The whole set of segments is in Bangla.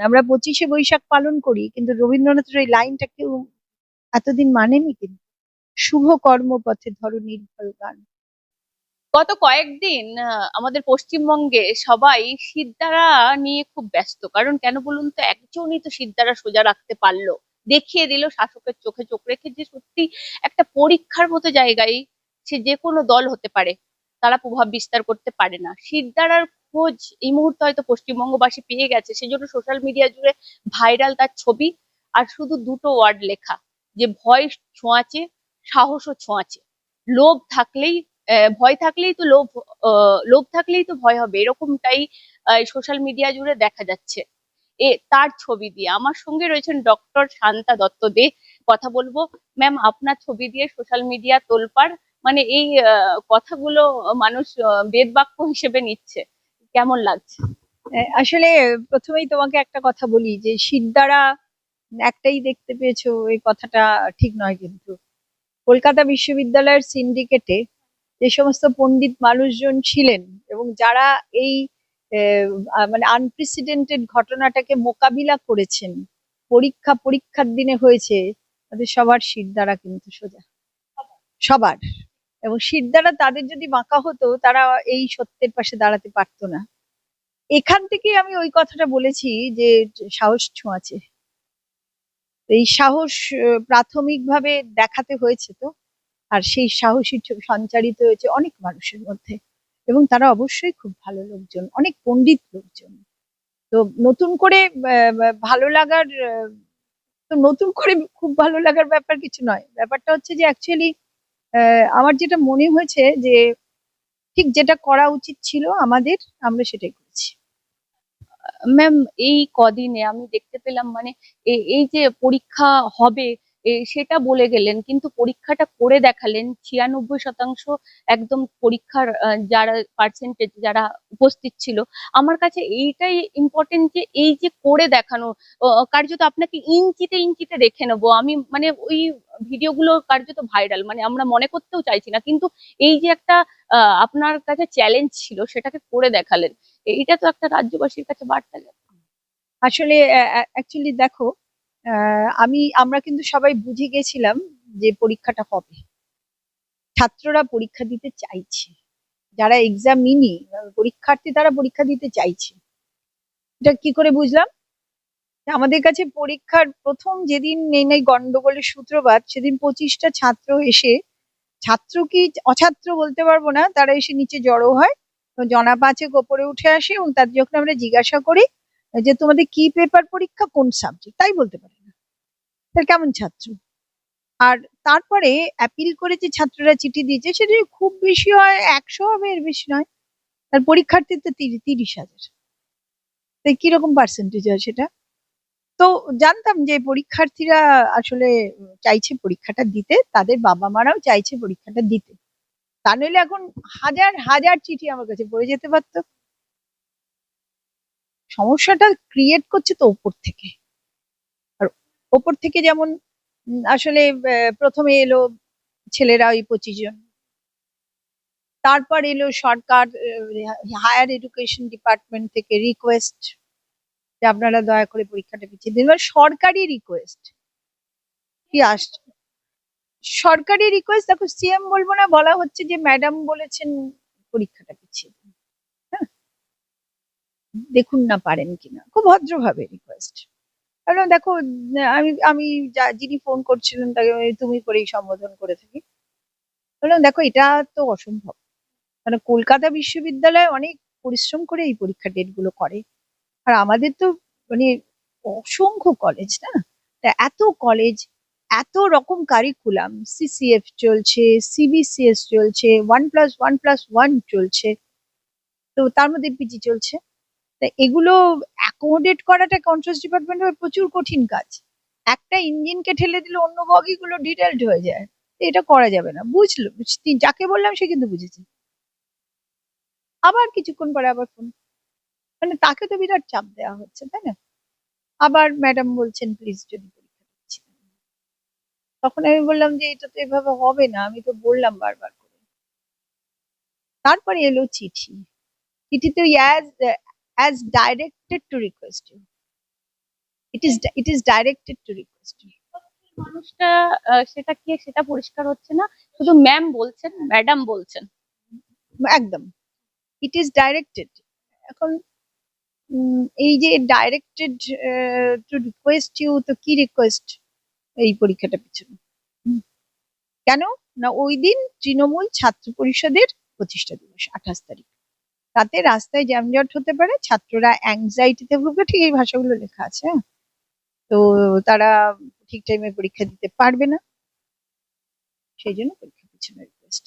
আমরা 25শে বৈশাখ পালন করি, কিন্তু রবীন্দ্রনাথের ওই লাইনটা কেউ এতদিন মানেনি কিন্তু। শুভ কর্মপথে ধরো নির্ভর গান। গত কয়েকদিন আমাদের পশ্চিমবঙ্গে সবাই শিরদাঁড়া নিয়ে খুব ব্যস্ত। কারণ কেন বলুন তো, একজনই তো শিরদাঁড়া সোজা রাখতে পারলো, দেখিয়ে দিল শাসকের চোখে চোখ রেখে যে সত্যি একটা পরীক্ষার মতো জায়গায় সে যে কোনো দল হতে পারে, তারা প্রভাব বিস্তার করতে পারে না। শিরদাঁড়ার খোঁজ এই মুহূর্তে হয়তো পশ্চিমবঙ্গবাসী পেয়ে গেছে, সেজন্য সোশ্যাল মিডিয়া জুড়ে ভাইরাল তার ছবি, আর শুধু দুটো ওয়ার্ড লেখা, যে ভয় ছোঁয়াচে, সাহসও ছোঁয়াচে। লোভ থাকলেই ভয় থাকলেই তো লোভ, লোভ থাকলেই তো ভয় হবে, এরকমটাই সোশ্যাল মিডিয়া জুড়ে দেখা যাচ্ছে। তার ছবি দিয়ে আমার সঙ্গে রয়েছেন ডক্টর শান্তা দত্ত দে। কথা বলবো। ম্যাম, আপনার ছবি দিয়ে সোশ্যাল মিডিয়া তোলপাড়, মানে এই কথাগুলো মানুষ বেদ বাক্য হিসেবে নিচ্ছে, কেমন লাগছে? আসলে প্রথমেই তোমাকে একটা কথা বলি, যে শিরদাঁড়া একটাই দেখতে পেয়েছো এই কথাটা ঠিক নয় কিন্তু। কলকাতা বিশ্ববিদ্যালয়ের সিন্ডিকেটে যে সমস্ত পণ্ডিত মানুষজন ছিলেন এবং যারা এই মানে আনপ্রেসিডেন্টেড ঘটনাটাকে মোকাবিলা করেছেন, পরীক্ষার দিনে হয়েছে, তাদের সবার শিরদাঁড়া কিন্তু সোজা, সবার। এবং শিরদাঁড়া তাদের যদি বাঁকা হতো, তারা এই সত্যের পাশে দাঁড়াতে পারতো না। এখান থেকে আমি ওই কথাটা বলেছি যে সাহস ছোঁয়াচে। এই সাহস প্রাথমিকভাবে দেখাতে হয়েছে তো, আর সেই সাহসী সঞ্চারিত হয়েছে অনেক মানুষের মধ্যে, এবং তারা অবশ্যই খুব ভালো লোকজন, অনেক পণ্ডিত লোকজন। তো নতুন করে ভালো লাগার তো নতুন করে খুব ভালো লাগার ব্যাপার কিছু নয়। ব্যাপারটা হচ্ছে যে অ্যাকচুয়ালি আমার যেটা মনে হয়েছে যে ঠিক যেটা করা উচিত ছিল আমাদের, আমরা সেটাই করেছি। ম্যাম, এই কদিনে আমি দেখতে পেলাম, মানে এই যে পরীক্ষা হবে সেটা বলে গেলেন, কিন্তু পরীক্ষাটা করে দেখালেন 96% একদম পরীক্ষার যারা পার্সেন্টেজ, যারা উপস্থিত ছিল। আমার কাছে এইটাই ইম্পর্টেন্ট, যে এই যে করে দেখানো, কার্যত আপনাকে ইঞ্চিতে ইঞ্চিতে দেখে নেবো আমি, মানে ওই ভিডিওগুলো কার্যত ভাইরাল, মানে আমরা মনে করতেও চাইছি না, কিন্তু এই যে একটা আপনার কাছে চ্যালেঞ্জ ছিল, সেটাকে করে দেখালেন। এটা তো একটা রাজ্যবাসীর কাছে বার্তা গেল। আসলে অ্যাকচুয়ালি দেখো, আমরা কিন্তু সবাই বুঝে গেছিলাম যে পরীক্ষাটা হবে, ছাত্ররা পরীক্ষা দিতে চাইছে, যারা এক্সামিনি পরীক্ষার্থী তারা পরীক্ষা দিতে চাইছে। এটা কি করে বুঝলাম? আমাদের কাছে পরীক্ষার প্রথম যেদিন এই গন্ডগোলের সূত্রপাত, সেদিন 25টা ছাত্র এসে, ছাত্র কি অছাত্র বলতে পারবো না, তারা এসে নিচে জড়ো হয়, তো জনা পাঁচেক ওপরে উঠে আসে, এবং তাদের যখন আমরা জিজ্ঞাসা করি যে তোমাদের কি পেপার পরীক্ষা, কোন সাবজেক্ট, তাই বলতে পারে না, তার কেমন ছাত্র। আর তারপরে অ্যাপিল করে যে ছাত্ররা চিঠি দিয়েছে, সেটা খুব বেশি হয় 100 হবে, এর বেশি নয়। আর পরীক্ষার্থী তো 30,000, তাই কিরকম পার্সেন্টেজ হয় সেটা? তো জানতাম যে পরীক্ষার্থীরা আসলে চাইছে পরীক্ষাটা দিতে, তাদের বাবা মারাও চাইছে পরীক্ষাটা দিতে, তা নইলে এখন হাজার হাজার চিঠি আমার কাছে পড়ে যেতে পারতো। সমস্যাটা ক্রিয়েট করছে তো ওপর থেকে। আর ওপর থেকে যেমন আসলে প্রথমে এলো ছেলেরা ওই 25 জন, তারপর এলো সরকার, হায়ার এডুকেশন ডিপার্টমেন্ট থেকে রিকোয়েস্ট যে আপনারা দয়া করে পরীক্ষাটা পিছিয়ে দিন। এবার সরকারি রিকোয়েস্ট কি আসছে, সরকারি রিকোয়েস্ট, দেখো সিএম বলবো না, বলা হচ্ছে যে ম্যাডাম বলেছেন পরীক্ষাটা পিছিয়ে দিন, হ্যাঁ, দেখুন না পারেন কিনা, খুব ভদ্রভাবে রিকোয়েস্ট। কারণ দেখো, আমি যিনি ফোন করছিলেন তাকে আমি তুমি করেই সম্বোধন করে থাকি। বললাম দেখো, এটা তো অসম্ভব, মানে কলকাতা বিশ্ববিদ্যালয় অনেক পরিশ্রম করে এই পরীক্ষা ডেট গুলো করে, আর আমাদের তো মানে অসংখ্য কলেজ না, তা এত কলেজ, এত রকম কারিকুলাম, সিসিএফ চলছে, সিবিসিএস চলছে, 1+1+1 চলছে, তো তার মধ্যে পিজি চলছে। তা এগুলো অ্যাকোমোডেট করাটা কন্ট্রাস্ট ডিপার্টমেন্টের প্রচুর কঠিন কাজ। একটা ইঞ্জিনকে ঠেলে দিলে অন্য বগিগুলো ডিটেলড হয়ে যায়, তো এটা করা যাবে না, বুঝলো, যাকে বললাম সে কিন্তু বুঝেছে। আবার কিছুক্ষণ পরে আবার ফোন, মানে তাকে তো বিরাট চাপ দেওয়া হচ্ছে, তাই না? আবার ম্যাডাম বলছেন প্লিজ যদি পরীক্ষা দিচ্ছি। তখন আমি বললাম যে এটা তো এভাবে হবে না, আমি তো বললাম বারবার করে। তারপরে এলো চিঠি, চিঠিতে as directed to request you, it is directed to request. মানুষটা সেটা কি সেটা পরিষ্কার হচ্ছে না, শুধু ম্যাম বলছেন, ম্যাডাম বলছেন। একদম, it is directed. এখন এই যে ডাইরেক্টেড টু রিকোয়েস্ট ইউ, তো কি রিকোয়েস্ট এই পরীক্ষাটা পিছনে? কেন না ওই দিন তৃণমূল ছাত্র পরিষদের প্রতিষ্ঠা দিবস 28 তারিখ, তাতে রাস্তায় জ্যামজট হতে পারে, ছাত্ররা অ্যাংজাইটিতে ভুগবে, ঠিক এই ভাষাগুলো লেখা আছে, হ্যাঁ? তো তারা ঠিক টাইমে পরীক্ষা দিতে পারবে না, সেই জন্য পরীক্ষা পিছনে রিকোয়েস্ট।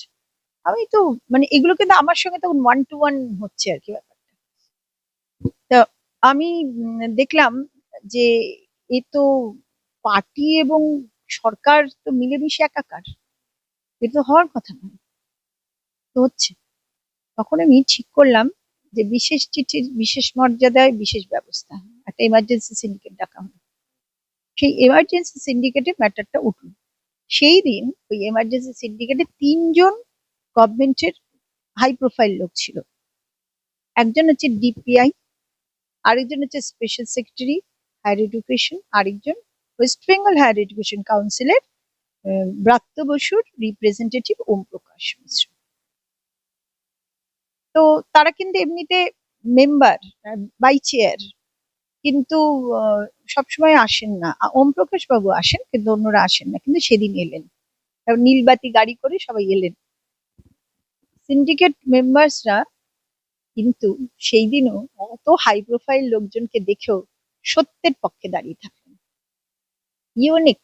আমি তো মানে এগুলো কিন্তু আমার সঙ্গে তখন 1 to 1 হচ্ছে আর কি ব্যাপারটা। তো আমি দেখলাম যে এ তো পার্টি এবং সরকার তো মিলেমিশে একাকার, এটা তো হওয়ার কথা নয়, তো হচ্ছে। তখন আমি ঠিক করলাম যে বিশেষ চিঠির বিশেষ মর্যাদায় বিশেষ ব্যবস্থা, একটা এমার্জেন্সি সিন্ডিকেট ডাকা হলো। সেই এমার্জেন্সি সিন্ডিকেটে ম্যাটারটা উঠল। সেই দিন ওই এমার্জেন্সি সিন্ডিকেটে 3 জন গভর্নমেন্টের হাই প্রোফাইল লোক ছিল। একজন হচ্ছে ডিপিআই, আরেকজন হচ্ছে স্পেশাল সেক্রেটারি হায়ার এডুকেশন, আরেকজন ওয়েস্ট বেঙ্গল হায়ার এডুকেশন কাউন্সিলের ব্রাত্য বসুর রিপ্রেজেন্টেটিভ ওম প্রকাশ মিশ্র। তো তারা কিন্তু এমনিতে মেম্বার বাই চেয়ার, কিন্তু সবসময় আসেন না। ওম প্রকাশ বাবু আসেন, কিন্তু অন্যরা আসেন না, কিন্তু সেদিন এলেন, নীলবাতি গাড়ি করে সবাই এলেন। সিন্ডিকেট মেম্বার্সরা কিন্তু সেই দিনও অত হাই প্রোফাইল লোকজনকে দেখেও সত্যের পক্ষে দাঁড়িয়ে থাকলেন। ইউনিক,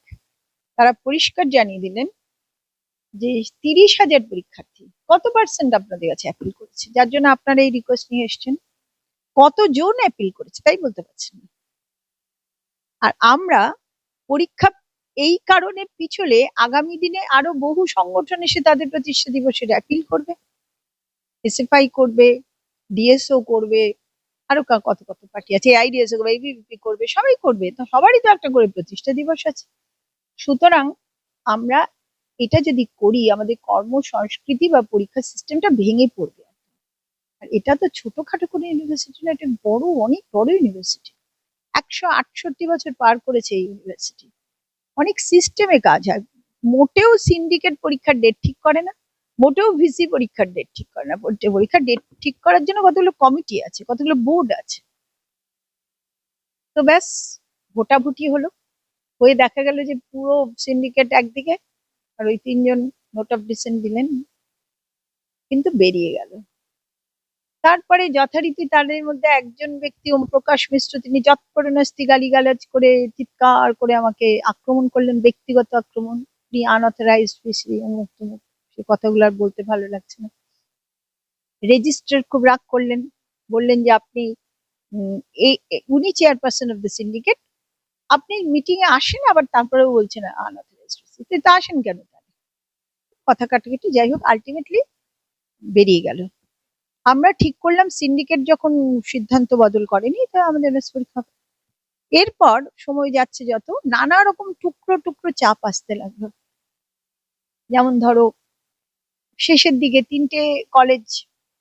তারা পরিষ্কার জানিয়ে দিলেন যে 30,000 পরীক্ষার্থী, কত পার্সেন্ট আপনাদের কাছে অ্যাপিল করেছে, যার জন্য আপনারা এই রিকোয়েস্ট নিয়ে এসছেন? কতজন অ্যাপিল করেছে তাই বলতে পারছেন না। আর আমরা পরীক্ষা এই কারণে পিছলে আগামী দিনে আরো বহু সংগঠন এসে তাদের প্রতিষ্ঠা দিবসের অ্যাপিল করবে, এসএফআই করবে, ডিএসও করবে, আরো কত কত পার্টি আছে, আইডিএসও করবে, এবিভিপি করবে, সবাই করবে, তো সবারই তো একটা করে প্রতিষ্ঠা দিবস আছে। সুতরাং আমরা এটা যদি করি, আমাদের কর্ম সংস্কৃতি বা পরীক্ষা সিস্টেমটা ভেঙে পড়বে। আর এটা তো ছোটখাটো কোনো ইউনিভার্সিটি না, এটা বড়, অনেক বড় ইউনিভার্সিটি। 168 বছর পার করেছে এই ইউনিভার্সিটি, অনেক সিস্টেমে কাজ হয়। মোটেও সিন্ডিকেট পরীক্ষার ডেট ঠিক করে না, মোটেও ভিসি পরীক্ষার ডেট ঠিক করে না। পরীক্ষার ডেট ঠিক করার জন্য কতগুলো কমিটি আছে, কতগুলো বোর্ড আছে। তো ব্যাস, ভোটাভুটি হলো, হয়ে দেখা গেল যে পুরো সিন্ডিকেট একদিকে, আর ওই 3 জন নোট অফ ডিসেন্ট দিলেন, কিন্তু বেরিয়ে গেল। তারপরে যথারীতি তাদের মধ্যে একজন ব্যক্তি ওম প্রকাশ মিশ্র, তিনি যৎপরোনাস্তি গালিগালাজ করে চিৎকার করে আমাকে আক্রমণ করলেন, ব্যক্তিগত আক্রমণ, আনঅথরাইজড পিসি অমুক তমুক, সে কথাগুলো আর বলতে ভালো লাগছে না। রেজিস্ট্রার খুব রাগ করলেন, বললেন যে আপনি উনি চেয়ারপারসন অফ দ্য সিন্ডিকেট, আপনি মিটিং এ আসেন আবার তারপরেও বলছেন আনঅথরাইজড, তা আসেন কেন? কথা কাটাকাটি, যাই হোক, আলটিমেটলি বেরিয়ে গেল। আমরা ঠিক করলাম সিন্ডিকেট যখন সিদ্ধান্ত বদল করেনি, তা আমাদের এমএস পরীক্ষা। এরপর সময় যাচ্ছে যত, নানা রকম টুকরো টুকরো চাপ আসতে লাগলো। যেমন ধরো শেষের দিকে 3টে কলেজ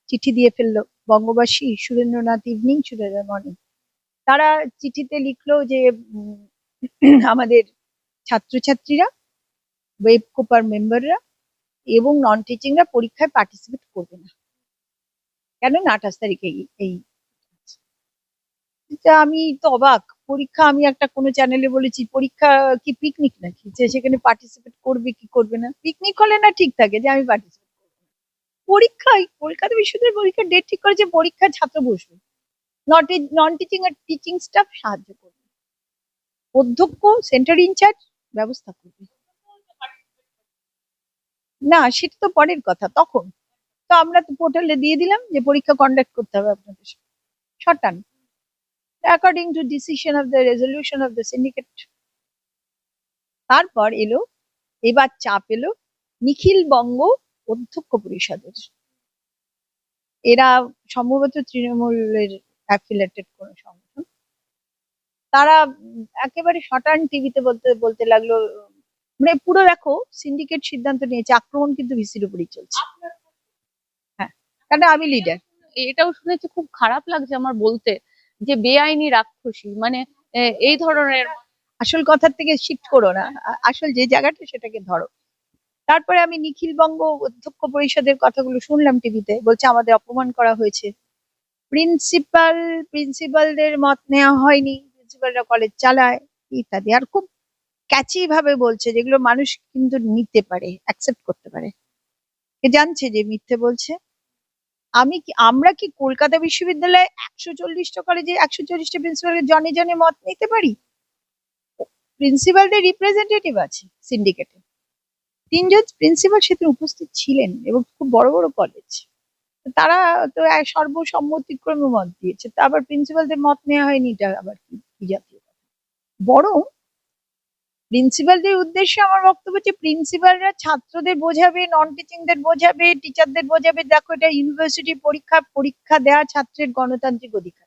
চিঠি দিয়ে ফেললো, বঙ্গবাসী, সুরেন্দ্রনাথ ইভিনিং, সুরেন্দ্র মর্নিং। তারা চিঠিতে লিখলো যে আমাদের ছাত্রছাত্রীরা, ওয়েব কোপার মেম্বাররা এবং নন টিচিংরা পরীক্ষায় পার্টিসিপেট করবে না, কেন না 28 তারিখে এই। আমি তো অবাক, পরীক্ষা, আমি একটা কোনো চ্যানেলে বলেছি পরীক্ষা কি পিকনিক নাকি, যে সেখানে পার্টিসিপেট করবে কি করবে না? পিকনিক হলে না ঠিক থাকে যে আমি পার্টিসিপেট করবো না, পরীক্ষায় কলকাতা বিশ্ববিদ্যালয়ের পরীক্ষার ডেট ঠিক করেছে, পরীক্ষায় ছাত্র বসবে, নন টিচিং আর টিচিং স্টাফ সাহায্য করবে, অধ্যক্ষ সেন্টার ইনচার্জ ব্যবস্থা করবে। না, সেটা তো পরের কথা। তখন তো আমরা তো পোর্টালে দিয়ে দিলাম যে পরীক্ষা কন্ডাক্ট করতে হবে আপনাদের, শটান according to decision of the resolution of the syndicate. তারপর এলো, এবার চাপ এলো নিখিল বঙ্গ অধ্যক্ষ পরিষদের, এরা সম্ভবত তৃণমূলের অ্যাফিলেটেড কোনো সংগঠন। তারা একেবারে শটান টিভিতে বলতে বলতে লাগলো, মানে পুরো দেখো সিন্ডিকেট সিদ্ধান্ত নিয়েছে, আক্রমণ কিন্তু ভিসির উপরই চলছে। হ্যাঁ, কারণ আমি লিডার। এটাও শুনেছি, খুব খারাপ লাগছে আমার বলতে, যে বেআইনি রাক্ষসী, মানে এই ধরনের। আসল কথার থেকে শিফট করো না, আসল যে জায়গাটা সেটাকে ধরো। তারপরে আমি নিখিল বঙ্গ অধ্যক্ষ পরিষদের কথাগুলো শুনলাম টিভিতে, বলছে আমাদের অপমান করা হয়েছে, প্রিন্সিপালদের মত নেওয়া হয়নি, প্রিন্সিপালরা কলেজ চালায় ইত্যাদি, আর খুব ক্যাচি ভাবে বলছে, যেগুলো মানুষ কিন্তু নিতে পারে, অ্যাকসেপ্ট করতে পারে। কে জানছে যে মিথ্যে বলছে? আমরা কি কলকাতা বিশ্ববিদ্যালয়ে 140টা কলেজে 140টা প্রিন্সিপালের জনে জনে মত নিতে পারি? প্রিন্সিপালদের রিপ্রেজেন্টেটিভ আছে সিন্ডিকেটে, 3জন প্রিন্সিপাল সেদিন উপস্থিত ছিলেন, এবং খুব বড় বড় কলেজ। তারা তো সর্বসম্মতিক্রমে মত দিয়েছে, তা আবার প্রিন্সিপালদের মত নেওয়া হয়নি, এটা আবার কি জাতীয় কথা? বরং প্রিন্সিপালদের উদ্দেশ্যে আমার বক্তব্য হচ্ছে, প্রিন্সিপালরা ছাত্রদের বোঝাবে, নন টিচিংদের বোঝাবে, টিচারদের বোঝাবে, দেখো এটা ইউনিভার্সিটি পরীক্ষা, পরীক্ষা দেওয়া ছাত্রের গণতান্ত্রিক অধিকার।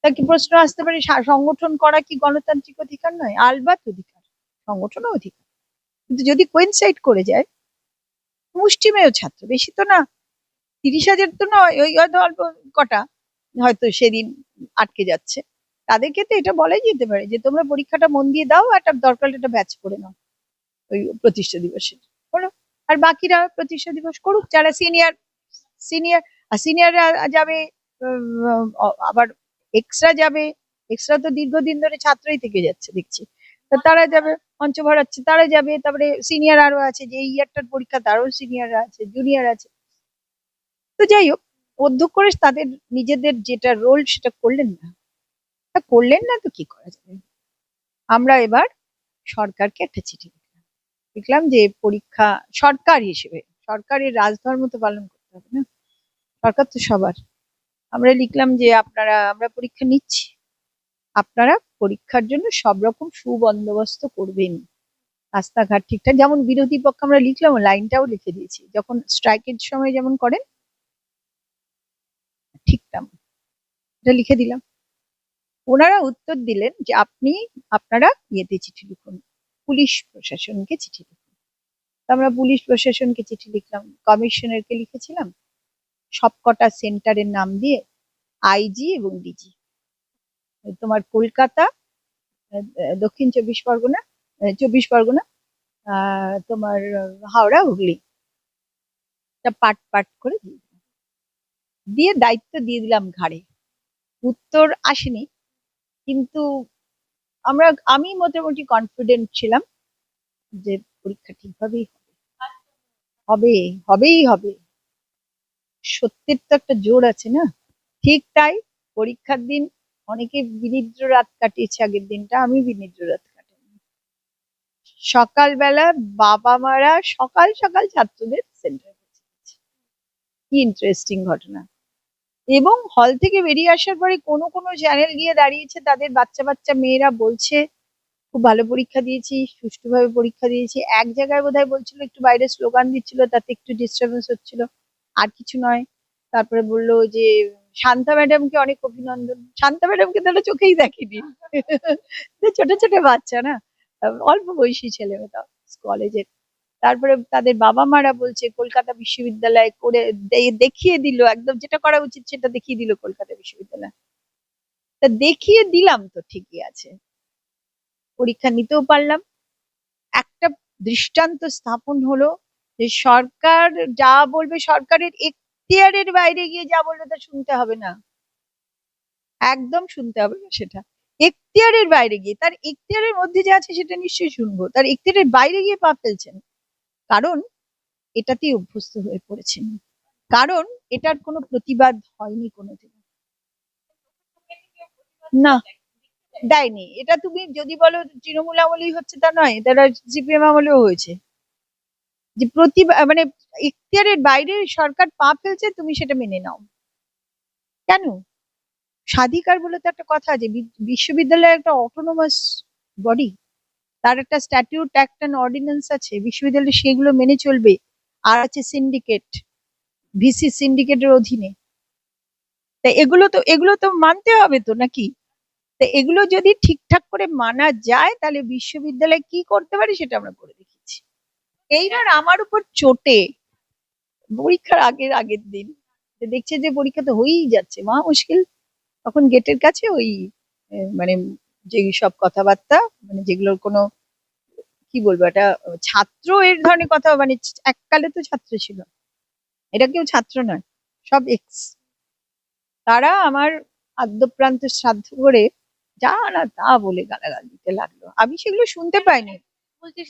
তা কি প্রশ্ন আসতে পারে, সংগঠন করা কি গণতান্ত্রিক অধিকার নয়? আলবাত অধিকার, সংগঠনও অধিকার। কিন্তু যদি কোইনসাইড করে যায়, মুষ্টিমেয় ছাত্র, বেশি তো না, 30,000 তো নয়, ওই হয়তো অল্প কটা হয়তো সেদিন আটকে যাচ্ছে, তাদেরকে তো এটা বলাই যেতে পারে যে তোমরা পরীক্ষাটা মন দিয়ে দাও, একটা দরকার একটা ব্যাচ করে নাও ওই প্রতিষ্ঠা দিবসে, হলো। আর বাকিরা প্রতিষ্ঠা দিবস করুক, যারা সিনিয়র সিনিয়ররা যাবে, আবার এক্সট্রা যাবে, এক্সট্রা তো দীর্ঘদিন ধরে ছাত্রই থেকে যাচ্ছে দেখছি, তা তারা যাবে, মঞ্চ ভরাচ্ছে, তারা যাবে। তারপরে সিনিয়র আরো আছে, যে এই ইয়ারটার পরীক্ষা তারও সিনিয়ররা আছে, জুনিয়র আছে। তো যাই হোক, অধ্যক্ষ করে তাদের নিজেদের যেটা রোল সেটা করলেন না, তা করলেন না তো কি করা যাবে। আমরা এবার সরকারকে একটা চিঠি লিখলাম যে পরীক্ষা, সরকার হিসেবে সরকারের রাজধর্ম তো পালন করতে হবে না, সরকার তো সবার। আমরা লিখলাম যে আমরা পরীক্ষা নিচ্ছি, আপনারা পরীক্ষার জন্য সব রকম সুবন্দোবস্ত করবেন, রাস্তাঘাট ঠিকঠাক, যেমন বিরোধী পক্ষ আমরা লিখলাম, লাইনটাও লিখে দিয়েছি, যখন স্ট্রাইকের সময় যেমন করেন ঠিক তেমন, এটা লিখে দিলাম। ওনারা উত্তর দিলেন যে আপনারা ইয়েতে চিঠি লিখুন, পুলিশ প্রশাসনকে চিঠি লিখুন। তো আমরা পুলিশ প্রশাসনকে চিঠি লিখলাম, কমিশনারকে লিখেছিলাম, সবকটা সেন্টারের নাম দিয়ে, আইজি এবং ডিজি, তোমার কলকাতা, দক্ষিণ 24 পরগনা, তোমার হাওড়া, হুগলি, পাট পাট করে দিয়ে দায়িত্ব দিয়ে দিলাম ঘাড়ে। উত্তর আসেনি, কিন্তু আমি মোটামুটি কনফিডেন্ট ছিলাম যে পরীক্ষা ঠিকভাবেই হবে, হবেই হবে। সত্যের তো একটা জোর আছে না। ঠিক তাই, পরীক্ষার দিন অনেকে বিনিদ্র রাত কাটিয়েছে, আগের দিনটা আমি বিনিদ্র রাত কাটাইনি। সকালবেলা বাবা মারা সকাল সকাল ছাত্রদের সেন্টারে, কি ইন্টারেস্টিং ঘটনা। এবং হল থেকে বেরিয়ে আসার পরে কোনো কোনো চ্যানেল গিয়ে দাঁড়িয়েছে, তাদের বাচ্চা বাচ্চা মেয়েরা বলছে খুব ভালো পরীক্ষা দিয়েছি, সুষ্ঠুভাবে পরীক্ষা দিয়েছি। এক জায়গায় বোধহয় বলছিল একটু বাইরে স্লোগান দিচ্ছিল, তাতে একটু ডিস্টারবেন্স হচ্ছিল, আর কিছু নয়। তারপরে বললো যে শান্তা ম্যাডামকে অনেক অভিনন্দন। শান্তা ম্যাডামকে তাহলে চোখেই দেখেনি। ছোট ছোট বাচ্চা না, অল্প বয়সী ছেলে মেয়ে, তাও কলেজের। তারপরে তাদের বাবা মারা বলছে কলকাতা বিশ্ববিদ্যালয় করে দেখিয়ে দিল, একদম যেটা করা উচিত সেটা দেখিয়ে দিল কলকাতা বিশ্ববিদ্যালয়। তা দেখিয়ে দিলাম তো ঠিকই আছে, পরীক্ষা নিতেও পারলাম। একটা দৃষ্টান্ত স্থাপন হলো যে সরকার যা বলবে, সরকারের এখতিয়ারের বাইরে গিয়ে যা বলবে তা শুনতে হবে না, একদম শুনতে হবে না সেটা। এখতিয়ারের বাইরে গিয়ে, তার এখতিয়ারের মধ্যে যা আছে সেটা নিশ্চয়ই শুনবো, তার এখতিয়ারের বাইরে গিয়ে পা ফেলছেন, কারণ এটাতেই অভ্যস্ত হয়ে পড়েছেন, কারণ এটার কোনো প্রতিবাদ হয়নি কোনোদিন। না, দেয়নি। এটা তুমি যদি বলো তৃণমূল আমলেই হচ্ছে তা নয়, তারা সিপিএম আমলেও হয়েছে, যে মানে এখতিয়ারের বাইরে সরকার পা ফেলছে, তুমি সেটা মেনে নাও। কেন? স্বাধিকার বলে তো একটা কথা আছে, বিশ্ববিদ্যালয় একটা অটোনোমাস বডি, তার একটা স্ট্যাটিউট, অ্যাক্ট এন্ড অর্ডিন্যান্স আছে, বিশ্ববিদ্যালয় সেগুলো মেনে চলবে। আর আছে সিন্ডিকেট, ভিসি সিন্ডিকেটের অধীনে। তা এগুলো তো মানতে হবে তো, নাকি? তা এগুলো যদি ঠিকঠাক করে মানা যায়, তাহলে বিশ্ববিদ্যালয় কি করতে পারে সেটা আমরা করে দেখিয়েছি। এইবার আমার উপর চোটে পরীক্ষার আগের দিন দেখছে যে পরীক্ষা তো হয়েই যাচ্ছে, মহা মুশকিল, তখন গেটের কাছে ওই মানে যে সব কথাবার্তা, মানে যেগুলোর কোনো কি বলবো, এটা ছাত্র এর ধরনের কথা, মানে এককালে তো ছাত্র ছিল, এটা কেউ ছাত্র নয়, সব এক্স। তারা আমার আদ্যপ্রান্ত শ্রাদ্ধ করে যা না তা বলে গালাগাল দিতে লাগলো, আমি সেগুলো শুনতে পাইনি। বলছি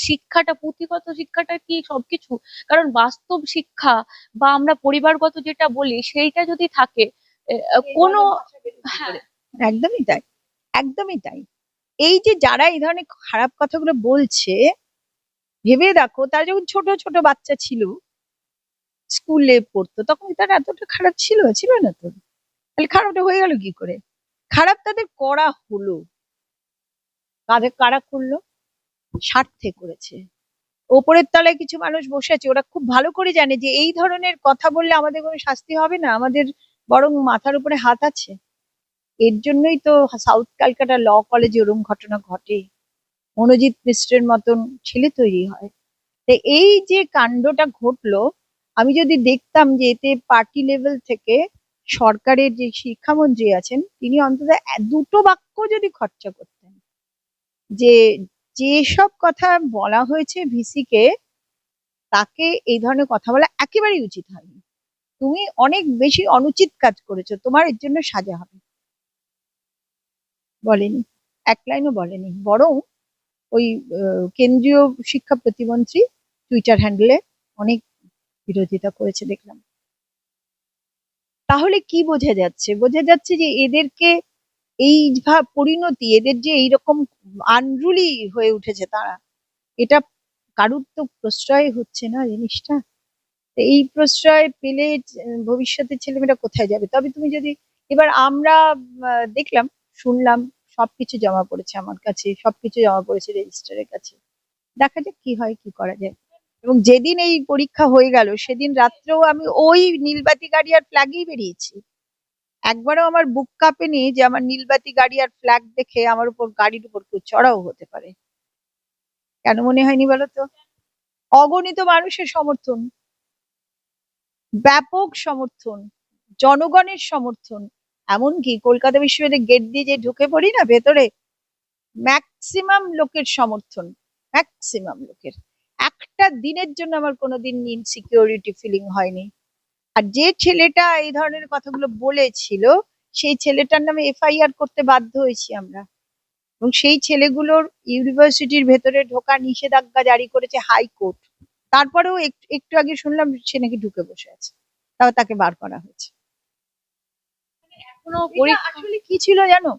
শিক্ষাটা, পুঁথিগত শিক্ষাটা কি সবকিছু? কারণ বাস্তব শিক্ষা বা আমরা পরিবারগত যেটা বলি সেইটা যদি থাকে কোনো, হ্যাঁ, একদমই তাই, একদমই তাই। এই যে যারা এই ধরনের খারাপ কথাগুলো বলছে, ভেবে দেখো তারা যখন ছোট ছোট বাচ্চা ছিল, স্কুলে পড়তো, তখন কি তারা এতটা খারাপ ছিল? ছিল না তো। তাহলে খারাপটা হয়ে গেল কি করে? খারাপ তাদের করা হলো, কাদের কারা করলো? স্বার্থে করেছে। ওপরের তলায় কিছু মানুষ বসে আছে, ওরা খুব ভালো করে জানে যে এই ধরনের কথা বললে আমাদের কোনো শাস্তি হবে না, আমাদের বরং মাথার উপরে হাত আছে। এর জন্যই তো সাউথ ক্যালকাটা ল কলেজে ওরম ঘটনা ঘটে, মনোজিৎ মিশ্রের মতন ছেলে তৈরি হয়। তো এই যে কাণ্ডটা ঘটলো, আমি যদি দেখতাম যে এতে পার্টি লেভেল থেকে সরকারের যে শিক্ষামন্ত্রী আছেন, তিনি অন্তত দুটো বাক্য যদি খরচা করতেন যে যেসব কথা বলা হয়েছে ভিসি কে, তাকে এই ধরনের কথা বলা একেবারেই উচিত হয়নি, তুমি অনেক বেশি অনুচিত কাজ করেছো, তোমার এর জন্য সাজা হবে। বলেনি, এক লাইনও বলেনি, বরং ওই কেন্দ্রীয় শিক্ষা প্রতিমন্ত্রী টুইটার হ্যান্ডেলে অনেক বিরোধিতা করেছে দেখলাম। তাহলে কি বোঝা যাচ্ছে? বোঝা যাচ্ছে যে এদেরকে এই পরিণতি, এদের যে এইরকম আনরুলি হয়ে উঠেছে তারা, এটা কারুর তো প্রশ্রয় হচ্ছে না জিনিসটা। তো এই প্রশ্রয় পেলে ভবিষ্যতে ছেলেমেয়েরা কোথায় যাবে? তবে তুমি যদি এবার আমরা দেখলাম, শুনলাম সবকিছু জমা পড়েছে আমার কাছে, সবকিছু জমা পড়েছে রেজিস্ট্রারের কাছে, দেখা যাক কি হয়, কি করা যায়। এবং যেদিন এই পরীক্ষা হয়ে গেল সেদিন রাত্রেও আমি ওই নীলবাতি গাড়ি আর ফ্ল্যাগেই বেরিয়েছি। একবারও আমার বুক কাঁপেনি যে আমার নীলবাতি গাড়ি আর ফ্ল্যাগ দেখে আমার উপর, গাড়ির উপর কেউ চড়াও হতে পারে। কেন মনে হয়নি বলো তো? অগণিত মানুষের সমর্থন, ব্যাপক সমর্থন, জনগণের সমর্থন। এমনকি কলকাতা বিশ্ববিদ্যালয়ের গেট দিয়ে যে ঢুকে পড়ি না ভেতরে, ম্যাক্সিমাম লোকের সমর্থন, ম্যাক্সিমাম লোকের। একটা দিনের জন্য আমার কোনোদিন ইনসিকিউরিটি ফিলিং হয়নি। আর যে ছেলেটা এই ধরনের কথাগুলো বলেছিল, সেই ছেলেটার নামে এফআইআর করতে বাধ্য হয়েছি আমরা, এবং সেই ছেলেগুলোর ইউনিভার্সিটির ভেতরে ঢোকা নিষেধাজ্ঞা জারি করেছে হাইকোর্ট। তারপরেও একটু আগে শুনলাম সে নাকি ঢুকে বসে আছে, তাও তাকে বার করা হয়েছে। এখনো এটা পরীক্ষা। আসলে কি ছিল জানো?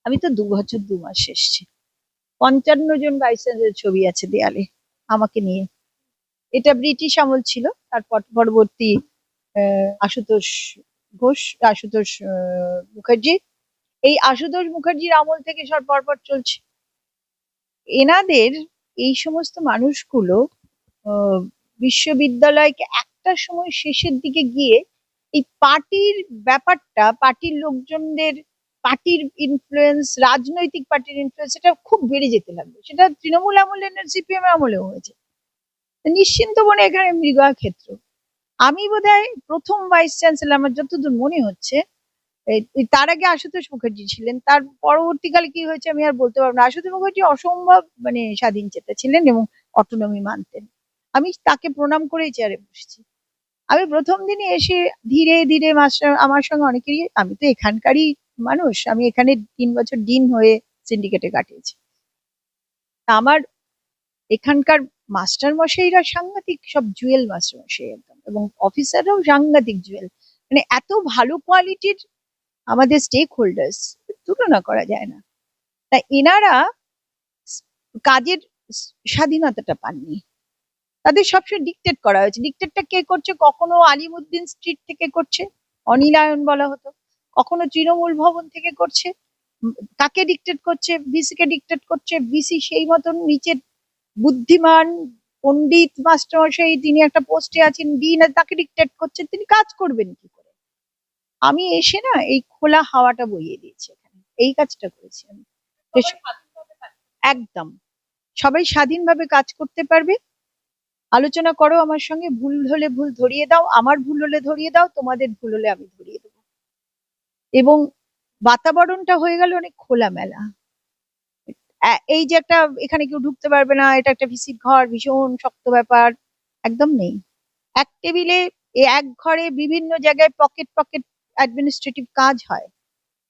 আমি তো 2 বছর 2 মাস এসেছি, 55 জন ভাইস চ্যান্সেলরের ছবি আছে দেয়ালে আমাকে নিয়ে। এটা ব্রিটিশ আমল ছিল, তারপর পরবর্তী আশুতোষ ঘোষ, আশুতোষ মুখার্জি, এই আশুতোষ মুখার্জির আমল থেকে সব পরপর চলছে। এনাদের এই সমস্ত মানুষগুলো বিশ্ববিদ্যালয়কে একটা সময় শেষের দিকে গিয়ে এই পার্টির ব্যাপারটা, পার্টির লোকজনদের, পার্টির ইনফ্লুয়েন্স, রাজনৈতিক পার্টির ইনফ্লুয়েন্স, এটা খুব বেড়ে যেতে লাগলো। সেটা তৃণমূল আমলে না সিপিএম আমলেও হয়েছে। নিশ্চিন্ত মনে এখানে মৃগা ক্ষেত্র। আমি বোধহয় প্রথম ভাইস চ্যান্সেলর, আমার যতদূর মনে হচ্ছে। তার আগে আশুতোষ মুখার্জি ছিলেন, তার পরবর্তীকালে কি হয়েছে আমি আর বলতে পারবো না। আশুতোষ মুখার্জি অসম্ভব মানে স্বাধীন চেতা ছিলেন এবং অটোনমি মানতেন। আমি তাকে প্রণাম করেই চেয়ারে বসেছি। আমি প্রথম দিনে এসে ধীরে ধীরে মাস্টার আমার সঙ্গে অনেকেরই, আমি তো এখানকারই মানুষ, আমি এখানে 3 বছর ডিন হয়ে সিন্ডিকেটে কাটিয়েছি। তা আমার এখানকার মাস্টার মশাইরা সাংঘাতিক, সব জুয়েল মাস্টার মশাই একদম, এবং অফিসাররাও সাংঘাতিক জুয়েল, মানে এত ভালো কোয়ালিটির আমাদের স্টেক হোল্ডার্স, তুলনা করা যায় না। তাই এনারা কাজের স্বাধীনতাটা পাননি, তাদের সবসময় ডিকটেট করা হয়েছে। ডিকটেটটা কে করছে? কখনো আলিমুদ্দিন স্ট্রিট থেকে করছে, অনিলায়ন বলা হতো, কখনো তৃণমূল ভবন থেকে করছে। কাকে ডিকটেট করছে? ভিসি কে ডিকটেট করছে। ভিসি সেই মতন নিচের বুদ্ধিমান পণ্ডিত মাস্টারমশাই, তিনি একটা পোস্টে আছেন, ডিন, তাকে ডিকটেট করছেন, তিনি কাজ করবেন কি করে? আমি এসে না এই খোলা হাওয়াটা বইয়ে দিয়েছি এখানে, এই কাজটা করেছি আমি। একদম সবাই স্বাধীনভাবে কাজ করতে পারবে। আলোচনা করো আমার সঙ্গে, ভুল হলে ভুল ধরিয়ে দাও, আমার ভুল হলে ধরিয়ে দাও, তোমাদের ভুল হলে আমি ধরিয়ে দেবো। এবং বাতাবরণটা হয়ে গেল অনেক খোলামেলা। এই যে একটা এখানে কেউ ঢুকতে পারবে না, এটা একটা ভিসির ঘর, ভীষণ শক্ত ব্যাপার, একদম নেই। এক টেবিলে এক ঘরে বিভিন্ন জায়গায় পকেট পকেট অ্যাডমিনিস্ট্রেটিভ কাজ হয়,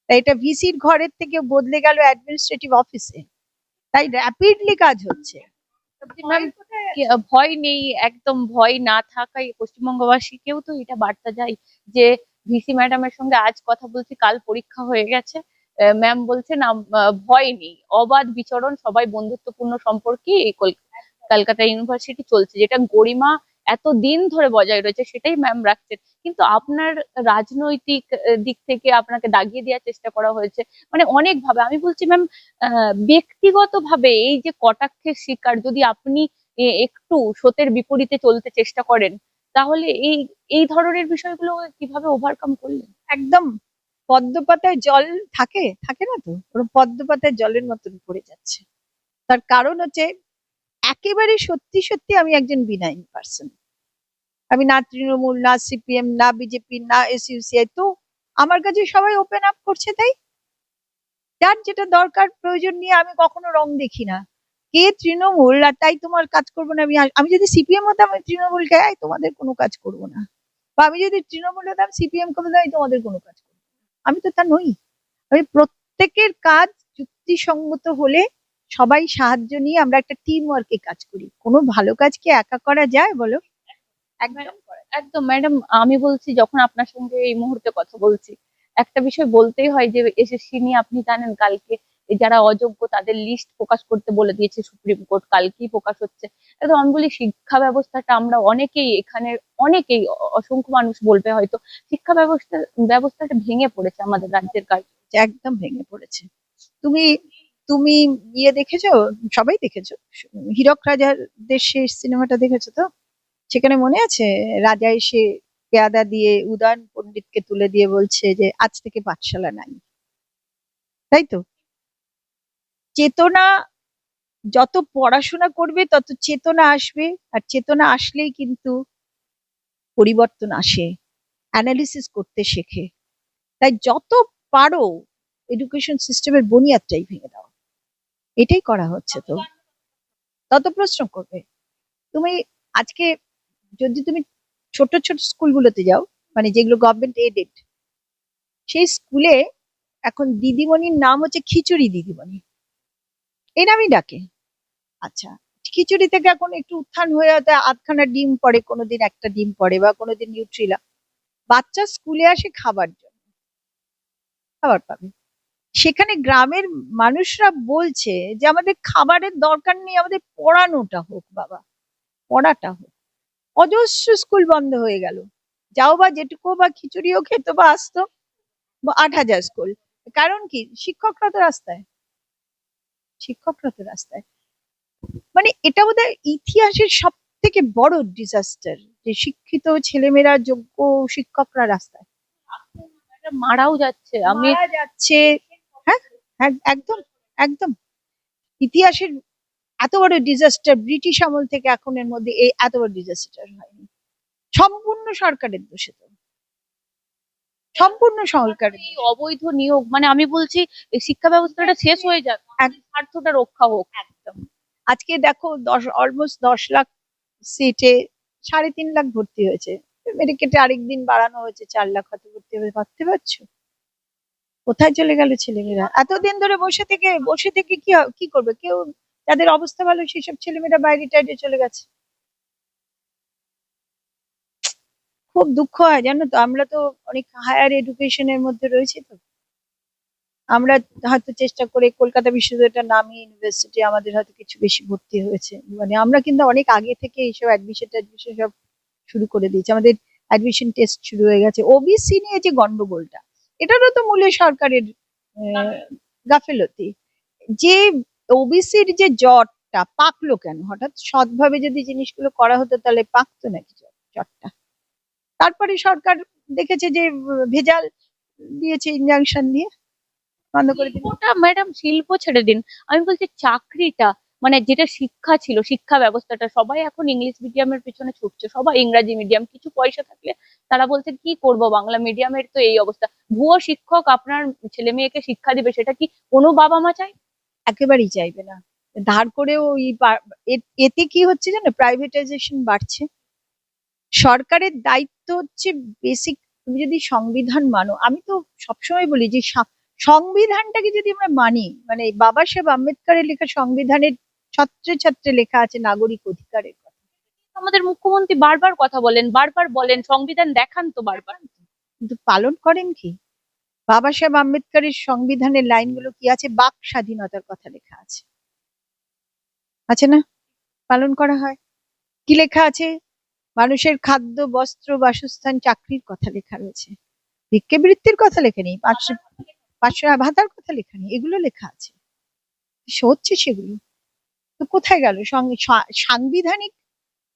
তাই এটা ভিসির ঘরের থেকে বদলে গেল অ্যাডমিনিস্ট্রেটিভ অফিসে, তাই র্যাপিডলি কাজ হচ্ছে। ম্যাম, ভয় নেই, একদম ভয় না থাকাই পশ্চিমবঙ্গবাসী কেউ তো এটা বার্তা যায় যে ভিসি ম্যাডামের সঙ্গে আজ কথা বলছি, কাল পরীক্ষা হয়ে গেছে, ম্যাম বলছেন ভয় নেই, অবাধ বিচরণ, সবাই বন্ধুত্বপূর্ণ সম্পর্কে এই কলকাতা ইউনিভার্সিটি চলছে, যেটা গরিমা এতদিন ধরে বজায় রয়েছে সেটাই ম্যাম রাখছেন। কিন্তু আপনার রাজনৈতিক দিক থেকে আপনাকে দাগিয়ে দেওয়ার চেষ্টা করা হয়েছে, মানে অনেক ভাবে। আমি বলছি ম্যাম, ব্যক্তিগতভাবে এই যে কটাক্ষের শিকার, যদি আপনি একটু স্রোতের বিপরীতে চলতে চেষ্টা করেন, তাহলে এই এই ধরনের বিষয়গুলো কিভাবে ওভারকাম করলেন? একদম পদ্ম পাতায় জল থাকে থাকে না তো, ওরকম পদ্ম পাতায় জলের মতন পড়ে যাচ্ছে। তার কারণ হচ্ছে একেবারে সত্যি সত্যি আমি একজন বিনাইন পার্সন। আমি না তৃণমূল, না সিপিএম, না বিজেপি, না এসইউসিআই, তো আমার কাছে সবাই ওপেন আপ করছে, তাই যার যেটা দরকার প্রয়োজন নিয়ে আমি কখনো রং দেখি না। কে তৃণমূল আর তাই তোমার কাজ করবো না, আমি যদি সিপিএম হতাম আমি তৃণমূলকে এই তোমাদের কোনো কাজ করবো না, বা আমি যদি তৃণমূল হতাম সিপিএম কে বলতাম এই তোমাদের কোনো কাজ করবো না। আমি তো তা নই। আমি প্রত্যেকের কাজ যুক্তিসঙ্গত হলে সবাই সাহায্য নিয়ে আমরা একটা টিম ওয়ার্কে কাজ করি। কোনো ভালো কাজ কি একা করা যায় বলো? একদম করা যায় না। একদম ম্যাডাম, আমি বলছি যখন আপনার সঙ্গে এই মুহূর্তে কথা বলছি, একটা বিষয় বলতেই হয় যে এসএসসি নিয়ে আপনি জানেন কালকে এই যারা অযোগ্য তাদের লিস্ট প্রকাশ করতে বলে দিয়েছে সুপ্রিম কোর্ট, কালকেই প্রকাশ হচ্ছে। একদম আমি বলি শিক্ষা ব্যবস্থাটা আমরা অনেকেই এখানে, অনেকেই অসংখ্য মানুষ বলবে হয়তো শিক্ষা ব্যবস্থাটা ভেঙে পড়েছে আমাদের রাজ্যের কাজ। একদম ভেঙে পড়েছে। তুমি তুমি ইয়ে দেখেছো, সবাই দেখেছো, হীরক রাজাদের শেষ সিনেমাটা দেখেছো তো? সেখানে মনে আছে রাজা এসে পেয়াদা দিয়ে উদয়ন পণ্ডিতকে তুলে দিয়ে বলছে যে আজ থেকে পাঠশালা নাই, তাই তো? চেতনা, যত পড়াশোনা করবে তত চেতনা আসবে, আর চেতনা আসলেই কিন্তু পরিবর্তন আসে, অ্যানালিসিস করতে শেখে। তাই যত পারো এডুকেশন সিস্টেমের বুনিয়াদটাই ভেঙে দাও, এটাই করা হচ্ছে। তো তত প্রশ্ন করবে। তুমি আজকে যদি তুমি ছোট ছোট স্কুলগুলোতে যাও, মানে যেগুলো গভর্নমেন্ট এডেড, সেই স্কুলে এখন দিদিমণির নাম হচ্ছে খিচুড়ি দিদিমণি, এই নামই ডাকে। আচ্ছা, খিচুড়ি থেকে এখন একটু উত্থান হয়ে হয়তো আধখানা ডিম পড়ে, কোনোদিন একটা ডিম পড়ে, বা কোনোদিন নিউট্রিলা। বাচ্চা স্কুলে আসে খাবার জন্য, খাবার পাবে। সেখানে গ্রামের মানুষরা বলছে যে আমাদের খাবারের দরকার নেই, আমাদের পড়ানোটা হোক বাবা, পড়াটা হোক। অজস্র স্কুল বন্ধ হয়ে গেল, যাও বা যেটুকু বা খিচুড়িও খেত বা আসতো, 8,000 স্কুল। কারণ কি? শিক্ষকরা তো রাস্তায়, শিক্ষকরা তো রাস্তায়। মানে এটা বোধহয় ইতিহাসের সব থেকে বড় ডিজাস্টার, যে শিক্ষিত ছেলেমেয়েরা, যোগ্য শিক্ষকরা রাস্তায়, মারাও যাচ্ছে। আমি মারা যাচ্ছে। হ্যাঁ, হ্যাঁ, একদম একদম। ইতিহাসের এত বড় ডিজাস্টার ব্রিটিশ আমল থেকে এখনের মধ্যে এই এত বড় ডিজাস্টার হয়নি। সম্পূর্ণ সরকারের দোষে, তো সম্পূর্ণ সরকারের এই দোষে। অবৈধ নিয়োগ, মানে আমি বলছি এই শিক্ষা ব্যবস্থাটা শেষ হয়ে যাক, স্বার্থটা রক্ষা হোক। একদম। আজকে দেখো অলমোস্ট 10 লাখ সিটে 3.5 লাখ ভর্তি হয়েছে, মেডিকেটে আরেকদিন বাড়ানো হয়েছে, 4 লাখ হয়তো ভর্তি হবে। ভাবতে পারছো কোথায় চলে গেল ছেলেমেয়েরা? এতদিন ধরে বসে থেকে বসে থেকে কি করবে কেউ? যাদের অবস্থা ভালো সেসব ছেলেমেয়েরা বাইরে টাইরে চলে গেছে। খুব দুঃখ হয় জানো তো, আমরা তো অনেক হায়ার এডুকেশনের মধ্যে রয়েছি, তো আমরা হয়তো চেষ্টা করে কলকাতা বিশ্ববিদ্যালয়টা নামি ইউনিভার্সিটি, আমাদের হয়তো কিছু বেশি ভর্তি হয়েছে, মানে আমরা কিন্তু অনেক আগে থেকে এইসব অ্যাডমিশন সব শুরু করে দিয়েছি, আমাদের অ্যাডমিশন টেস্ট শুরু হয়ে গেছে। ওবিসি নিয়ে যে গন্ডগোলটা, এটারও তো মূলে সরকারের গাফেলতি। যে ওবিসির যে জটটা পাকলো কেন হঠাৎ? সৎভাবে যদি জিনিসগুলো করা হতো তাহলে পাকতো নাকি জটটা? তারপরে সরকার দেখেছে যে ভেজাল দিয়েছে, ইনজাংশন দিয়ে বন্ধ করে দিল। শিল্পটা ম্যাডাম, শিল্প ছেড়ে দিন, আমি বলছি চাকরিটা, মানে যেটা শিক্ষা ছিল, শিক্ষা ব্যবস্থাটা, সবাই এখন ইংলিশ মিডিয়ামের পেছনে ছুটছে, সবাই ইংরাজি মিডিয়াম। কিছু পয়সা থাকলে তারা বলছে কি করব, বাংলা মিডিয়ামের তো এই অবস্থা। ভুয়ো শিক্ষক আপনার ছেলে মেয়েকে শিক্ষা দিবে, সেটা কি কোনো বাবা মা চায়? একেবারেই চাইবে না। ধার করেও এতে কি হচ্ছে জানো, প্রাইভেটাইজেশন বাড়ছে। সরকারের দায়িত্ব হচ্ছে বেসিক, তুমি যদি সংবিধান মানো, আমি তো সবসময় বলি যে সংবিধানটাকে যদি আমরা মানি, মানে বাবা সাহেব আম্বেদকরের লেখা সংবিধানের ছত্রে ছত্রে লেখা আছে নাগরিক অধিকারের কথা। আমাদের মুখ্যমন্ত্রী বারবার কথা বলেন, বারবার বলেন, সংবিধান দেখান তো বারবার। কিন্তু পালন করেন কি? বাবা সাহেব আম্বেদকরের সংবিধানের লাইনগুলো কি আছে? বাক স্বাধীনতার কথা লেখা আছে, আছে না? পালন করা হয়? কি লেখা আছে? মানুষের খাদ্য, বস্ত্র, বাসস্থান, চাকরির কথা লেখা রয়েছে। ভিক্ষাবৃত্তির কথা লেখা নেই, 500 ভাতার কথা লেখা নেই, এগুলো লেখা আছে। হচ্ছে সেগুলো তো কোথায় গেল? সাংবিধানিক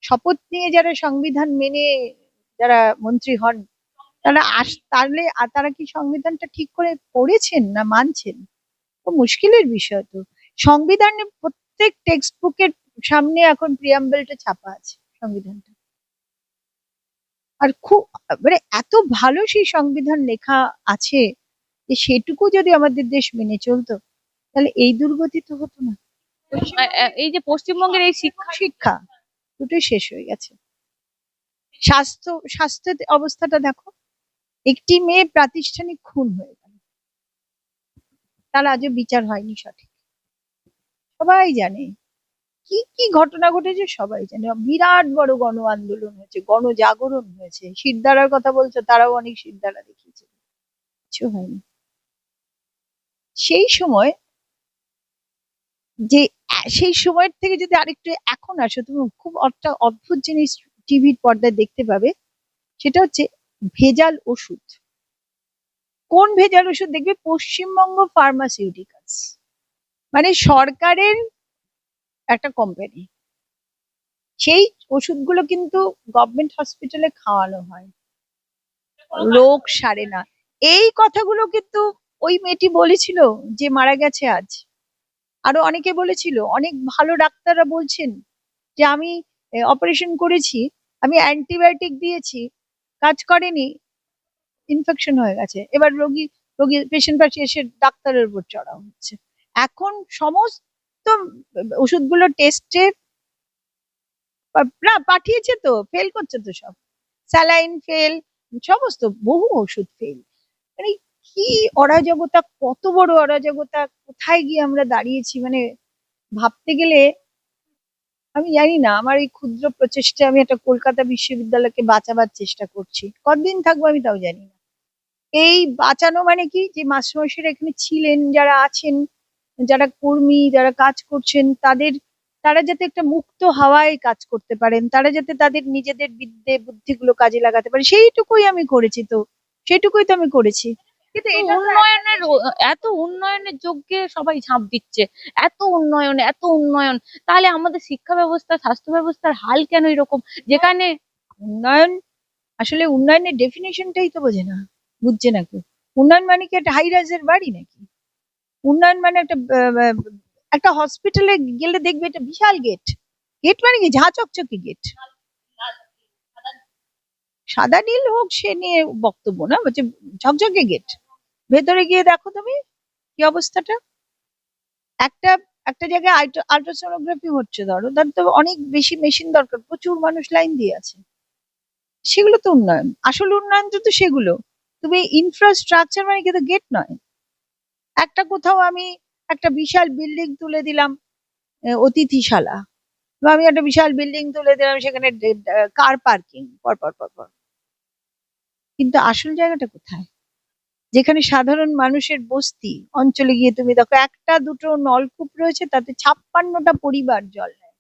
শপথ নিয়ে যারা সংবিধান মেনে যারা মন্ত্রী হন, তাহলে তারা কি সংবিধানটা ঠিক করে পড়েছেন না মানছেন? তো মুশকিলের বিষয় তো। সংবিধানে প্রত্যেক টেক্সট বুকের সামনে এখন প্রিয়াম্বলটা ছাপা আছে সংবিধানটা। আর খুব, মানে এত ভালো সেই সংবিধান লেখা আছে যে সেটুকু যদি আমাদের দেশ মেনে চলতো, তাহলে এই দুর্গতি তো হতো না। এই যে পশ্চিমবঙ্গের এই শিক্ষা শিক্ষা দুটোই শেষ হয়ে গেছে। স্বাস্থ্যের অবস্থাটা দেখো, একটি মেয়ে প্রাতিষ্ঠানিক খুন হয়ে গেল, তার আজও বিচার হয়নি সঠিক। সবাই জানে কি কি ঘটনা ঘটেছে, সবাই জানে। বিরাট বড় গণ আন্দোলন হয়েছে, গণজাগরণ হয়েছে। শিরদাঁড়ার কথা বলছো, তারাও অনেক শিরদাঁড়া দেখিয়েছে, কিছু হয়নি। সেই সময় যে সেই সময়ের থেকে যদি আরেকটু এখন আসো, তুমি খুব একটা অদ্ভুত জিনিস টিভির পর্দায় দেখতে পাবে। সেটা হচ্ছে ভেজাল ওষুধ। কোন ভেজাল ওষুধ দেখবে? পশ্চিমবঙ্গ ফার্মাসিউটিক্যালস, মানে সরকারের একটা কোম্পানি। সেই ওষুধগুলো কিন্তু গভর্নমেন্ট হসপিটালে খাওয়ানো হয়, রোগ সারে না। এই কথাগুলো কিন্তু ওই মেয়েটি বলেছিল যে মারা গেছে আজ। আরো অনেকে বলেছিল, অনেক ভালো ডাক্তাররা বলছেন যে আমি অপারেশন করেছি, আমি অ্যান্টিবায়োটিক দিয়েছি, কাজ করেনি, ইনফেকশন হয়ে গেছে। এবার রোগী পেশেন্ট পাশে এসে ডাক্তারের উপর চড়াও হচ্ছে। এখন সমস্ত ওষুধগুলো টেস্টে না পাঠিয়েছে, তো ফেল করছে তো সব। স্যালাইন ফেল, সমস্ত বহু ওষুধ ফেল। মানে কি অরাজকতা, কত বড় অরাজকতা, কোথায় গিয়ে আমরা দাঁড়িয়েছি! মানে ভাবতে গেলে আমি জানি না, আমার এই ক্ষুদ্র প্রচেষ্টায় আমি একটা কলকাতা বিশ্ববিদ্যালয়কে বাঁচাবার চেষ্টা করছি। কতদিন থাকবো আমি তাও জানি না। এই বাঁচানো মানে কি, যে মাস্টারমশাইরা এখানে ছিলেন, যারা আছেন, যারা কর্মী, যারা কাজ করছেন, তারা যাতে একটা মুক্ত হাওয়ায় কাজ করতে পারেন, তারা যাতে তাদের নিজেদের বিদ্যে বুদ্ধিগুলো কাজে লাগাতে পারে, সেইটুকুই আমি করেছি। তো সেইটুকুই তো আমি করেছি। কিন্তু এটা তো এত উন্নয়নের যজ্ঞে সবাই ঝাঁপ দিচ্ছে, এত উন্নয়ন, এত উন্নয়ন, তাহলে আমাদের শিক্ষা ব্যবস্থা, স্বাস্থ্য ব্যবস্থার হাল কেন এরকম? যেখানে উন্নয়ন, আসলে উন্নয়নের ডেফিনেশনটাই তো বোঝে না, বুঝছে না কেউ। উন্নয়ন মানে কি একটা হাই রাইজের বাড়ি নাকি? উন্নয়ন মানে একটা হসপিটালে গেলে দেখবে একটা বিশাল গেট। গেট মানে কি? ঝাঁ চকচকে গেট। সাদা নীল হোক সে নিয়ে বক্তব্য না, বলছে ঝকঝকে গেট। ভেতরে গিয়ে দেখো তুমি কি অবস্থাটা। একটা একটা জায়গায় আল্ট্রাসোনোগ্রাফি হচ্ছে, ধরো তার তো অনেক বেশি মেশিন দরকার, প্রচুর মানুষ লাইন দিয়ে আছে। সেগুলো তো উন্নয়ন, আসল উন্নয়ন তো সেগুলো। তুমি ইনফ্রাস্ট্রাকচার মানে কিন্তু গেট নয়। একটা কোথাও আমি একটা বিশাল বিল্ডিং তুলে দিলাম, অতিথিশালা, বা আমি একটা বিশাল বিল্ডিং তুলে দিলাম, সেখানে কার পার্কিং পর পর পর পর। কিন্তু আসল জায়গাটা কোথায়? যেখানে সাধারণ মানুষের বস্তি অঞ্চলে গিয়ে তুমি দেখো, একটা দুটো নলকূপ রয়েছে, তাতে 56টা পরিবার জল নেয়।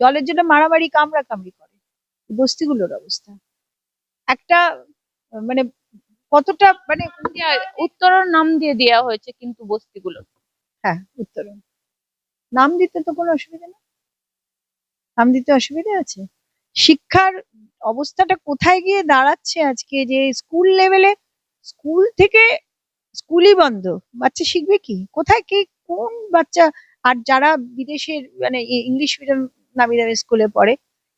জলের জন্য মারামারি কামড়াকামড়ি করে। বস্তিগুলোর অবস্থা একটা, মানে কতটা, মানে উত্তরণ নাম দিয়ে দেওয়া হয়েছে কিন্তু বস্তিগুলো। হ্যাঁ, উত্তরণ নাম দিতে তো কোনো অসুবিধা নেই, নাম দিতে অসুবিধা আছে? শিক্ষার অবস্থাটা কোথায় গিয়ে দাঁড়াচ্ছে আজকে, যে স্কুল লেভেলে, স্কুল থেকে স্কুলই বন্ধ। বাচ্চা শিখবে কি? কোথায় কি, কোন বাচ্চা? আর যারা বিদেশের মানে ইংলিশ মিডিয়াম নামি দামি স্কুলে পড়ে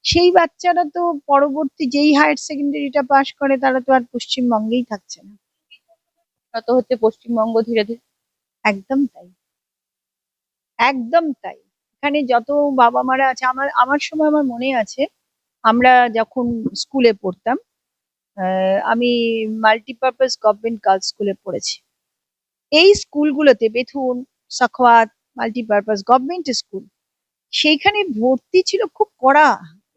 সেই বাচ্চারা তো পরবর্তী যেই হায়ার সেকেন্ডারিটা পাশ করে তারা তো আর পশ্চিমবঙ্গেই থাকছে না। তো হচ্ছে পশ্চিমবঙ্গ ধীরে ধীরে। একদম তাই, একদম তাই। এখানে যত বাবা মারা আছে, আমার আমার সময় আমার মনে আছে আমরা যখন স্কুলে পড়তাম, আমি মাল্টিপারপাস গভর্নমেন্ট গার্লস স্কুলে পড়েছি। এই স্কুলগুলোতে Bethune, Sakhawat, multipurpose government school, সেইখানে ভর্তি ছিল খুব কড়া,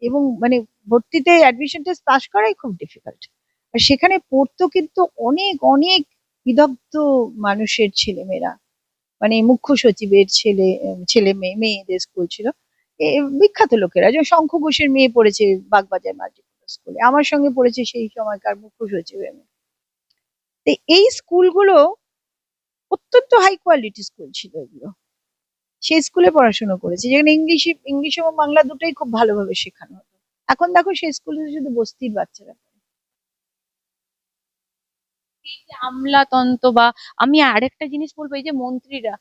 এবং মানে ভর্তিতে অ্যাডমিশন টেস্ট পাস করাই খুব ডিফিকাল্ট। আর সেখানে পড়তো কিন্তু অনেক অনেক বিদগ্ধ মানুষের ছেলেমেয়েরা, মানে মুখ্য সচিবের ছেলে মেয়ে, মেয়েদের স্কুল ছিল। বিখ্যাত লোকেরা, যেমন শঙ্খ ঘোষের মেয়ে পড়েছে বাগবাজার মাল্টিপারপাস স্কুলে, আমার সঙ্গে পড়েছে সেই সময়কার মুখ্য সচিবের মেয়ে। তো এই স্কুলগুলো অত্যন্ত হাই কোয়ালিটি স্কুল ছিল এগুলো। সেই স্কুলে পড়াশোনা করেছি যেখানে ইংলিশ এবং বাংলা দুটোই খুব ভালোভাবে শেখানো হতো। এখন দেখো সেই স্কুলে শুধু বস্তির বাচ্চারা পড়ে। এই যে আমলাতন্ত্র বা আমি আরেকটা জিনিস বলবো, এই যে মন্ত্রীরা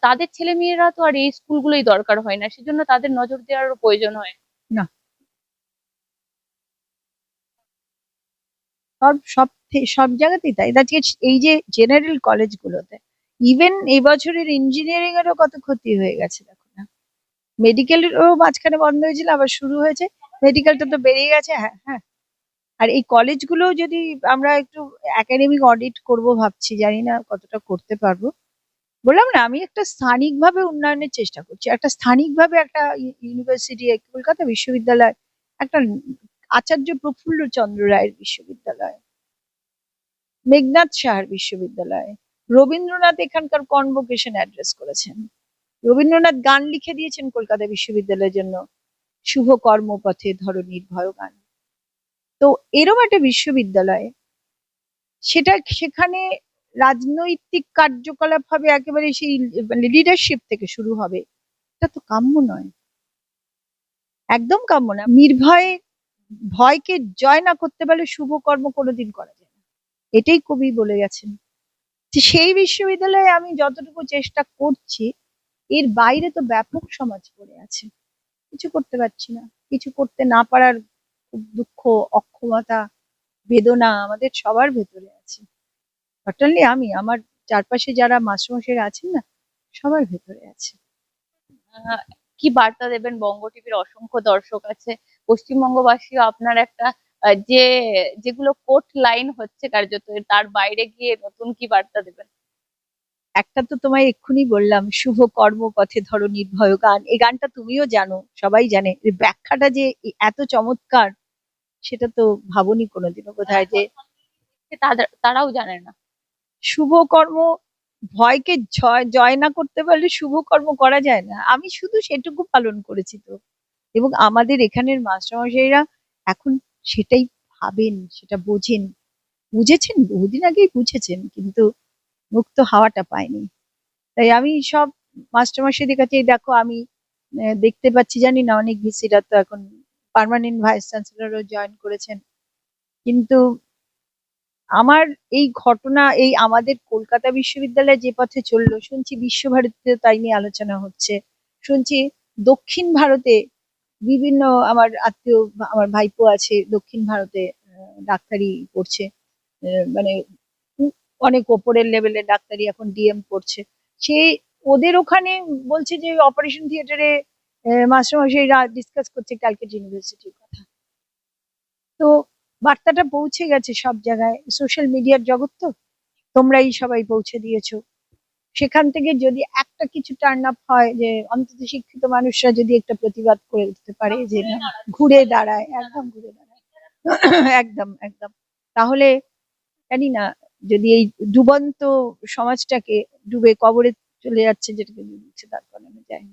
তাদের ছেলে মেয়েরা তো আর এই স্কুলগুলোই দরকার হয় না, সেজন্য তাদের নজর দেওয়ারও প্রয়োজন হয়। না, সব জায়গাতেই তাই। আজকে এই যে জেনারেল কলেজগুলোতে, ইভেন এই বছরের ইঞ্জিনিয়ারিং এরও কত ক্ষতি হয়ে গেছে দেখো না। মেডিকেলেরও মাঝখানে বন্ধ হয়েছিল, আবার শুরু হয়েছে। মেডিকেলটা তো বেরিয়ে গেছে, হ্যাঁ হ্যাঁ। আর এই কলেজগুলো যদি আমরা একটু একাডেমিক অডিট করব ভাবছি, জানি না কতটা করতে পারবো। বললাম না, আমি একটা স্থানিকভাবে উন্নয়নের চেষ্টা করছি, একটা স্থানিকভাবে একটা ইউনিভার্সিটি, কলকাতা বিশ্ববিদ্যালয়, একটা আচার্য প্রফুল্ল চন্দ্র রায়ের বিশ্ববিদ্যালয়, মেঘনাদ সাহার বিশ্ববিদ্যালয়, রবীন্দ্রনাথ এখানকার কনভোকেশন অ্যাড্রেস করেছেন, রবীন্দ্রনাথ গান লিখে দিয়েছেন কলকাতা বিশ্ববিদ্যালয়ের জন্য, শুভ কর্মপথে ধরণীর ভয় গান। তো এরকম একটা বিশ্ববিদ্যালয়, সেখানে রাজনৈতিক কার্যকলাপ হবে একেবারে, সেই মানে লিডারশিপ থেকে শুরু হবে, এটা তো কাম্য নয়, একদম কাম্য না। নির্ভয়ে, ভয়কে জয় না করতে পারলে শুভ কর্ম কোনোদিন করা যায় না, এটাই কবি বলে গেছেন। যে সেই বিশ্ববিদ্যালয়ে আমি যতটুকু চেষ্টা করছি, এর বাইরে তো ব্যাপক সমাজ পড়ে আছে, কিছু করতে পারছি না। কিছু করতে না পারার খুব দুঃখ, অক্ষমতা, বেদনা আমাদের সবার ভেতরে আছে। নট অনলি আমি, আমার চারপাশে যারা মাস্টারমশাইরা আছেন না, সবার ভেতরে আছে। আহ, কি বার্তা দেবেন? বঙ্গ টিভির অসংখ্য দর্শক আছে, পশ্চিমবঙ্গবাসীও আপনার একটা যে যেগুলো কোর্ট লাইন হচ্ছে কার্যত, তার বাইরে গিয়ে নতুন কি বার্তা দেবেন? একটা তো তোমায় এক্ষুনি বললাম, শুভ কর্মপথে ধরো নির্ভয় গান, এই গানটা তুমিও জানো, সবাই জানে। এর ব্যাখ্যাটা যে এত চমৎকার, সেটা তো ভাবনি কোনোদিনও বোধহয়, যে তারাও জানে না। শুভ কর্ম, ভয়কে জয় জয় না করতে পারলে শুভ কর্ম করা যায় না। আমি শুধু সেটুকু পালন করেছি তো, এবং আমাদের এখানের মাস্টারমশাইরা এখন সেটাই ভাবেন, সেটা বোঝেন, বুঝেছেন, বহুদিন আগেই বুঝেছেন, কিন্তু মুক্ত হাওয়াটা পায়নি। তাই আমি সব মাস্টারমশাইদের কাছে, এই দেখো আমি দেখতে পাচ্ছি, জানি না অনেক ভিসিরা তো এখন পার্মানেন্ট ভাইস চ্যান্সেলরও জয়েন করেছেন, কিন্তু আমার এই ঘটনা, এই আমাদের কলকাতা বিশ্ববিদ্যালয় যে পথে চললো, শুনছি বিশ্বভারতীতে তাই নিয়ে আলোচনা হচ্ছে, শুনছি দক্ষিণ ভারতে বিভিন্ন, আমার আত্মীয়, আমার ভাইপো আছে দক্ষিণ ভারতে, ডাক্তারি পড়ছে, মানে অনেক ওপরের লেভেলের ডাক্তারি, এখন ডিএম পড়ছে। সে ওদের ওখানে বলছে যে অপারেশন থিয়েটারে মাস্টারমশাইরা ডিসকাস করছে ক্যালকাটা ইউনিভার্সিটির কথা। তো বার্তাটা পৌঁছে গেছে সব জায়গায়, সোশ্যাল মিডিয়ার জগৎ তো, তোমরাই সবাই পৌঁছে দিয়েছো। সেখান থেকে যদি একটা কিছু টার্ন আপ হয়, যে অন্তত শিক্ষিত মানুষরা যদি একটা প্রতিবাদ করে উঠতে পারে, যে না, ঘুরে দাঁড়ায়, একদম ঘুরে দাঁড়ায়, একদম একদম, তাহলে জানি না, যদি এই ডুবন্ত সমাজটাকে, ডুবে কবরে চলে যাচ্ছে যেটাকে ডুবছে, তারপরে আমি যাই।